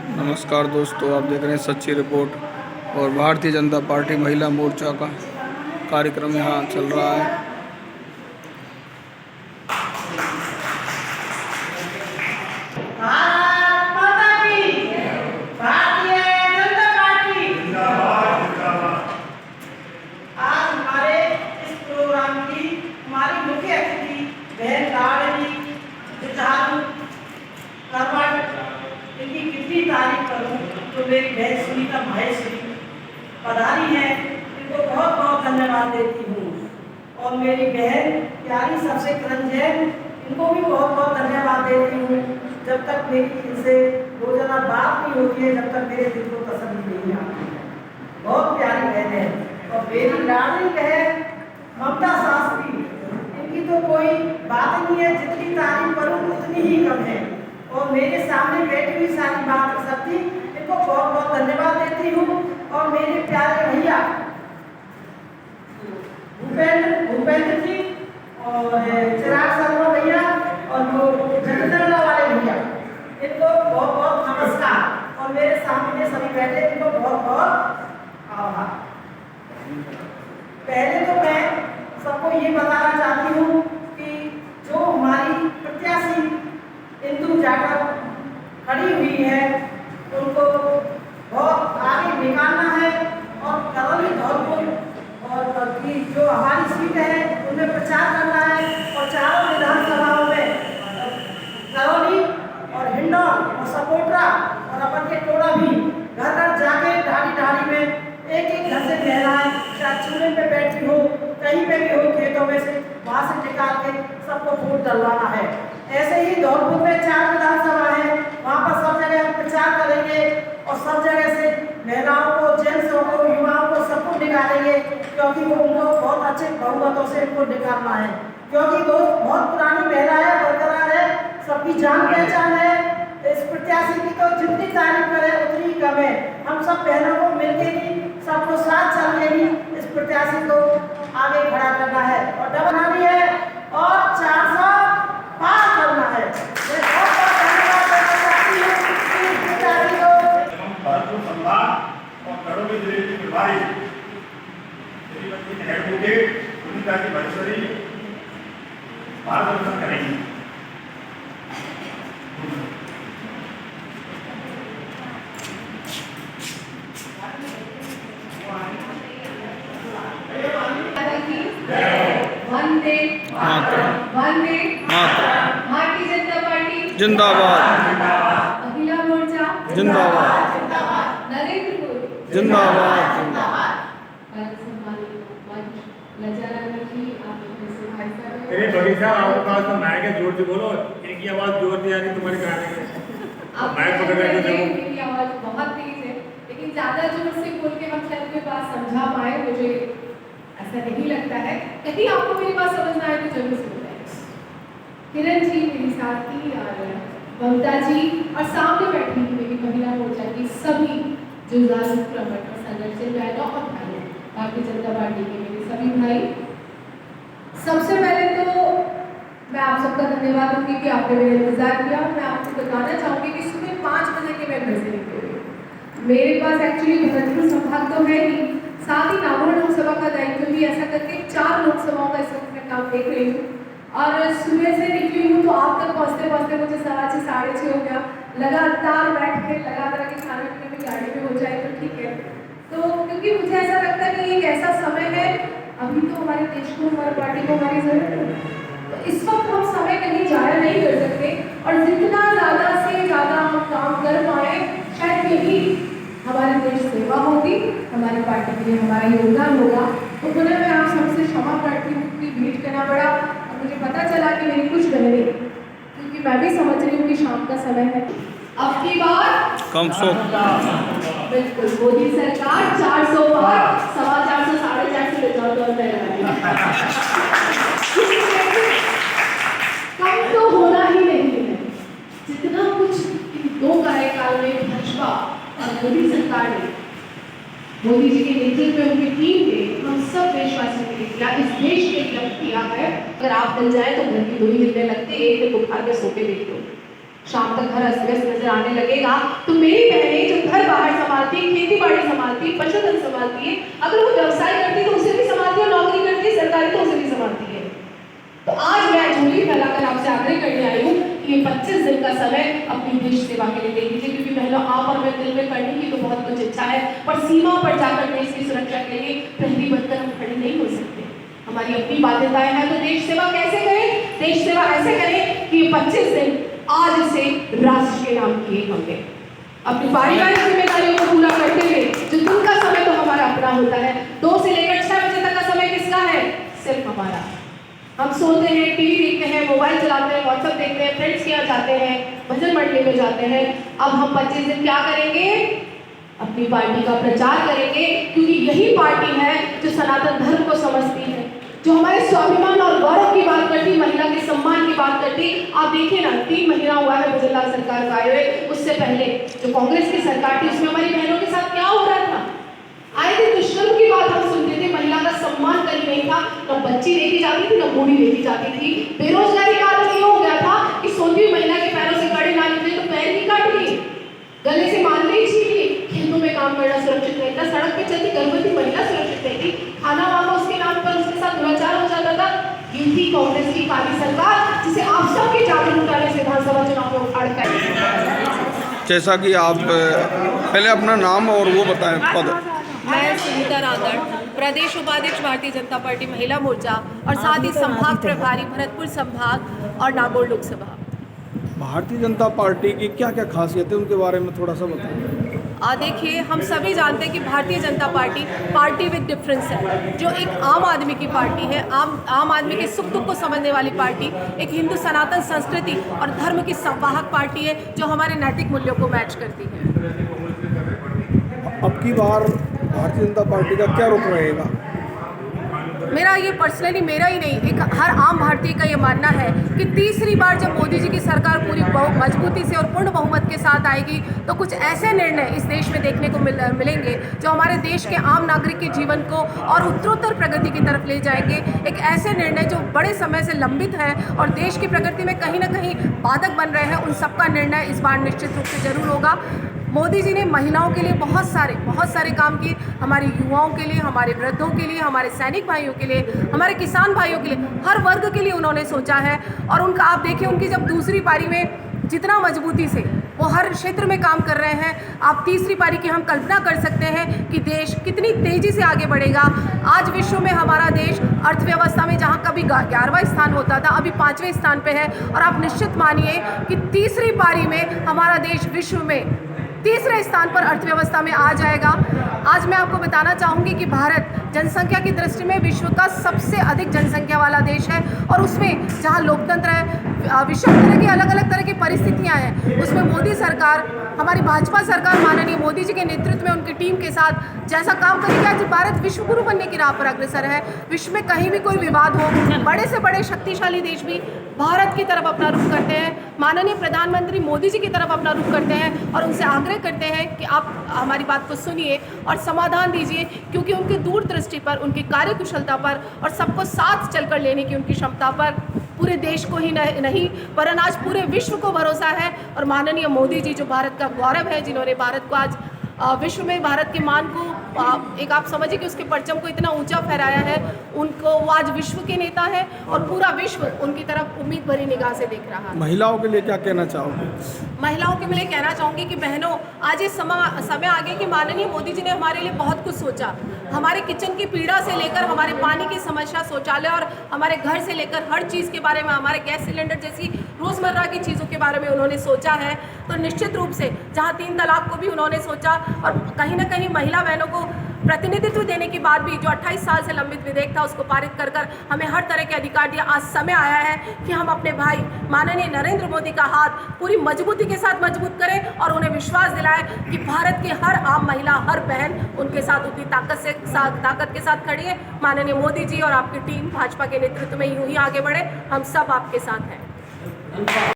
नमस्कार दोस्तों, आप देख रहे हैं सच्ची रिपोर्ट। और भारतीय जनता पार्टी महिला मोर्चा का कार्यक्रम यहाँ चल रहा है। भारत माता की भारतीय जनता पार्टी जिंदाबाद जिंदाबाद। आज हमारे इस प्रोग्राम की हमारी मुख्य अतिथि बहन लाडली जुझारू करवट, इनकी कितनी तारीफ करूं तो मेरी बहन सुनीता माहेश्वरी पधारी है, इनको बहुत बहुत धन्यवाद देती हूँ। और मेरी बहन प्यारी सबसे रंजन, इनको भी बहुत बहुत धन्यवाद देती हूँ। जब तक मेरी इनसे रोजाना बात नहीं होती है, जब तक मेरे दिल को तसल्ली नहीं आती है। बहुत प्यारी बहन है। और मेरी लाडली बहन ममता शास्त्री, इनकी तो कोई बात नहीं है, जितनी तारीफ करूँ उतनी ही कम है। और मेरे सामने बैठी हुई सारी बात कर सकती, इनको बहुत बहुत धन्यवाद देती हूँ। और मेरे प्यारे भैया भूपेंद्र जी और चिराग शर्मा भैया और वो जगदम्बा वाले भैया, इनको बहुत बहुत नमस्कार। और मेरे सामने सभी बैठे, इनको बहुत बहुत आभार। पहले तो मैं सबको ये बताना चाहती हूँ कि जो हमारी प्रत्याशी इंदु जाटव खड़ी हुई है, उनको बहुत आगे निकालना है। और करौली धौलपुर और की जो हमारी सीट है उनमें प्रचार करना है। और चारों विधानसभाओं में करौली और हिंडौन और सपोटरा और अपन के टोड़ा भी घर घर जाके ढाड़ी ढाड़ी में एक एक घर से महिलाएं, चाहे चूल्हे पे बैठी हो, कहीं पे भी हो, खेतों में से वहाँ से निकाल के सबको वोट डलवाना है। ऐसे ही धौलपुर में 4 विधानसभा है, वहाँ पर सब जगह हम प्रचार करेंगे और सब जगह से महिलाओं को, जेंट्सों को, युवाओं को सबको निकालेंगे, क्योंकि वो उनको बहुत अच्छे बहुमतों से उनको निकालना है। क्योंकि वो बहुत पुरानी महिला है, बरकरार है, सबकी जान पहचान है। इस प्रत्याशी की तो जितनी तारीफ करें उतनी कम है। हम सब बहनों को मिलकर ही, सबको साथ चल के ही इस प्रत्याशी को आगे खड़ा करना है और डबलानी है और 400 पार करना है। मैं बहुत बहुत धन्यवाद देना चाहती हूँ इस प्रत्याशी को। भरतपुर संभाग और करौली जिले की प्रभारी श्रीमती एडवोकेट सुनीता जी माहेश्वरी मार्गदर्शन करेंगी। वंदे वंदे भारतीय जनता पार्टी जिंदाबाद, महिला मोर्चा जिंदाबाद, नरेंद्रपुर जिंदाबाद। अरे बड़ी साहब, आपके पास तो माइक है, जोर से बोलो। इनकी आवाज जोर से यानी तुम्हारे गाने में माइक पकड़ रहे हो। मेरी आवाज बहुत तेज है, लेकिन ज्यादा जोर से बोल के हम शायद कोई बात समझा पाए, मुझे ऐसा नहीं लगता है। कहीं आपको मेरी बात समझना है तो जरूर सुनना है। किरण जी मेरी साथी और ममता जी और सामने बैठी मेरी महिला मोर्चा की सभी जुझारू प्रमट और संगठन बहनों और भाइयों, भारतीय जनता पार्टी के मेरे सभी भाई, सबसे पहले तो मैं आप सबका धन्यवाद दूंगी कि आपने मेरा इंतजार किया। मैं आपको बताना चाहूँगी कि सुबह 5 बजे के मैं घर से निकली। मेरे पास एक्चुअली भरतपुर संभाग तो है ही, साथ ही नागौर लोकसभा का दायित्व भी, ऐसा करके 4 लोकसभाओं का इस वक्त मैं काम देख रही हूँ। और सुबह से निकली हूँ तो आप तक पहुँचते पहुँचते मुझे 6:15 साढ़े 6 हो गया। लगातार बैठ के लगातार के खाने पीने में गाड़ी में हो जाए तो ठीक है। तो क्योंकि मुझे ऐसा लगता है कि एक ऐसा समय है, अभी तो हमारे देश को, हमारी पार्टी को हमारी जरूरत है। तो इस वक्त हम समय कहीं जाया नहीं कर सकते और जितना ज़्यादा से ज़्यादा हम काम कर पाए, शायद यही हमारे देश सेवा होगी, हमारी पार्टी के लिए हमारा योगदान होगा। तो पुनः मैं आप सबसे क्षमा प्रार्थी हूँ कि भेंट करना पड़ा। और मुझे पता चला कि मेरी कुछ बहनें, क्योंकि मैं भी समझ रही हूँ कि शाम का समय है, अब की बार कम सो बिल्कुल मोदी सरकार 400 पार, 450 साढ़े 400 ले जाओ तो कम तो होना ही नहीं है। जितना कुछ इन 2 कार्यकाल में भाजपा और मोदी सरकार ने, मोदी जी के नेतृत्व में उनकी टीम ने, हम सब देशवासियों के लिए किया, इस देश के लिए किया है। अगर आप मिल जाए तो घर की 2 ही हिलने लगती है, एक बुखार के सोते देख लो। शाम तक घर अस्त व्यस्त नजर आने लगेगा, तो मेरी बहनें जो घर बाहर संभालती, खेती बाड़ी संभालती, पशुधन संभालती है, अगर वो व्यवसाय करती तो उसे भी संभालती है, नौकरी करती है सरकारी तो उसे भी संभालती है। तो आज मैं झोली फैलाकर आपसे आग्रह करने आई हूँ कि ये 25 दिन का समय अपनी देश सेवा के लिए दे दीजिए, क्योंकि बहनों आप और मैं दिल में करने की तो बहुत कुछ इच्छा है, पर सीमा पर जाकर देश की सुरक्षा के लिए पहली बनकर हम खड़े नहीं हो सकते। हमारी अपनी बाध्यताएं हैं, तो देश सेवा कैसे करें? देश सेवा ऐसे करें कि ये 25 दिन आज से राष्ट्र के नाम किए हमने अपनी पारिवारिक जिम्मेदारियों को पूरा करते हुए, जो दिन का समय तो हमारा अपना होता है, 2 से लेकर 6 बजे तक का समय किसका है? सिर्फ हमारा। हम सोते हैं, टीवी देखते हैं, मोबाइल चलाते हैं, व्हाट्सएप देखते हैं, फ्रेंड्स के यहाँ जाते हैं, भजन मंडली में जाते हैं। अब हम 25 दिन क्या करेंगे? अपनी पार्टी का प्रचार करेंगे, क्योंकि यही पार्टी है जो सनातन धर्म को समझती है, जो हमारे स्वाभिमान और गौरव की बात करती, महिला के सम्मान की बात करती। आप देखिए ना, 3 महीना हुआ है भजनलाल सरकार का आए हुए, उससे पहले जो कांग्रेस की सरकार थी उसमें हमारी बहनों के साथ क्या हो रहा था? आए थे दुष्कर्म की बात हम सुनते थे, महिला का सम्मान कहीं नहीं था, न बच्ची देखी जाती थी, न बूढ़ी देखी जाती थी। बेरोजगारी का आदत ये हो गया था कि सोती हुई महिला के पैरों से कड़े ना निकले तो पैर ही काट लिए, गले से मानते ही छीन लिए। खेतों में काम करना सुरक्षित नहीं था, सड़क पे चलती गर्भवती महिला सुरक्षित नहीं थी, खाना वाना उसके नाम पर उसके साथ दुराचार हो जाता था। ये थी कांग्रेस की काली सरकार, जिसे आप सबके जागरूक करने से विधानसभा चुनाव में उखाड़ कर। जैसा कि आप पहले अपना नाम और वो बताएं पद। मैं सुनीता रादड़, प्रदेश उपाध्यक्ष भारतीय जनता पार्टी महिला मोर्चा और साथ ही संभाग प्रभारी भरतपुर संभाग और नागौर लोकसभा। भारतीय जनता पार्टी की क्या क्या खासियत है, उनके बारे में थोड़ा सा बताएं। देखिए, हम सभी जानते हैं कि Bharatiya Janata party with difference है, जो एक आम आदमी की पार्टी है, आम आदमी के सुख दुख को समझने वाली पार्टी, एक हिंदू सनातन संस्कृति और धर्म की संवाहक पार्टी है, जो हमारे नैतिक मूल्यों को मैच करती है। अब की बार भारतीय जनता पार्टी का क्या रुख रहेगा? मेरा ये पर्सनली, मेरा ही नहीं, एक हर आम भारतीय का ये मानना है कि तीसरी बार जब मोदी जी की सरकार पूरी मजबूती से और पूर्ण बहुमत के साथ आएगी, तो कुछ ऐसे निर्णय इस देश में देखने को मिलेंगे जो हमारे देश के आम नागरिक के जीवन को और उत्तरोत्तर प्रगति की तरफ ले जाएंगे। एक ऐसे निर्णय जो बड़े समय से लंबित है और देश की प्रगति में कहीं ना कहीं बाधक बन रहे हैं, उन सबका निर्णय इस बार निश्चित रूप से जरूर होगा। मोदी जी ने महिलाओं के लिए बहुत सारे काम किए, हमारे युवाओं के लिए, हमारे वृद्धों के लिए, हमारे सैनिक भाइयों के लिए, हमारे किसान भाइयों के लिए, हर वर्ग के लिए उन्होंने सोचा है। और उनका आप देखिए, उनकी जब दूसरी पारी में जितना मजबूती से वो हर क्षेत्र में काम कर रहे हैं, आप तीसरी पारी की हम कल्पना कर सकते हैं कि देश कितनी तेजी से आगे बढ़ेगा। आज विश्व में हमारा देश अर्थव्यवस्था में जहां कभी 11वां स्थान होता था, अभी 5वें स्थान पे है, और आप निश्चित मानिए कि तीसरी पारी में हमारा देश विश्व में तीसरे स्थान पर अर्थव्यवस्था में आ जाएगा। आज मैं आपको बताना चाहूँगी कि भारत जनसंख्या की दृष्टि में विश्व का सबसे अधिक जनसंख्या वाला देश है, और उसमें जहाँ लोकतंत्र है, विश्व तरह की अलग अलग तरह की परिस्थितियाँ हैं, उसमें मोदी सरकार, हमारी भाजपा सरकार माननीय मोदी जी के नेतृत्व में उनकी टीम के साथ जैसा काम करेगी, आज भारत विश्व गुरु बनने की राह पर अग्रसर है। विश्व में कहीं भी कोई विवाद हो, बड़े से बड़े शक्तिशाली देश भी भारत की तरफ अपना रुख करते हैं, माननीय प्रधानमंत्री मोदी जी की तरफ अपना रुख करते हैं, और उनसे आग्रह करते हैं कि आप हमारी बात को सुनिए और समाधान दीजिए, क्योंकि उनकी दूरदृष्टि पर, उनकी कार्यकुशलता पर और सबको साथ चलकर लेने की उनकी क्षमता पर पूरे देश को ही नहीं वरन आज पूरे विश्व को भरोसा है। और माननीय मोदी जी जो भारत का गौरव है, जिन्होंने भारत को आज विश्व में भारत के मान को एक आप समझिए कि उसके परचम को इतना ऊंचा फहराया है, उनको वो आज विश्व के नेता है और पूरा विश्व उनकी तरफ उम्मीद भरी निगाह से देख रहा है। महिलाओं के लिए क्या कहना चाहोगे? महिलाओं के लिए कहना चाहूँगी कि बहनों, आज ये समय आ गया कि माननीय मोदी जी ने हमारे लिए बहुत कुछ सोचा। हमारे किचन की पीड़ा से लेकर हमारे पानी की समस्या, शौचालय और हमारे घर से लेकर हर चीज़ के बारे में, हमारे गैस सिलेंडर जैसी रोज़मर्रा की चीज़ों के बारे में उन्होंने सोचा है। तो निश्चित रूप से जहाँ 3 तलाक को भी उन्होंने सोचा, और कहीं ना कहीं महिला बहनों को प्रतिनिधित्व देने के बाद भी जो 28 साल से लंबित विधेयक था उसको पारित कर हमें हर तरह के अधिकार दिया। आज समय आया है कि हम अपने भाई माननीय नरेंद्र मोदी का हाथ पूरी मजबूती के साथ मजबूत करें और उन्हें विश्वास दिलाएं कि भारत की हर आम महिला, हर बहन उनके साथ उतनी ताकत के साथ खड़ी है। माननीय मोदी जी और आपकी टीम भाजपा के नेतृत्व में यूं ही आगे बढ़े, हम सब आपके साथ हैं।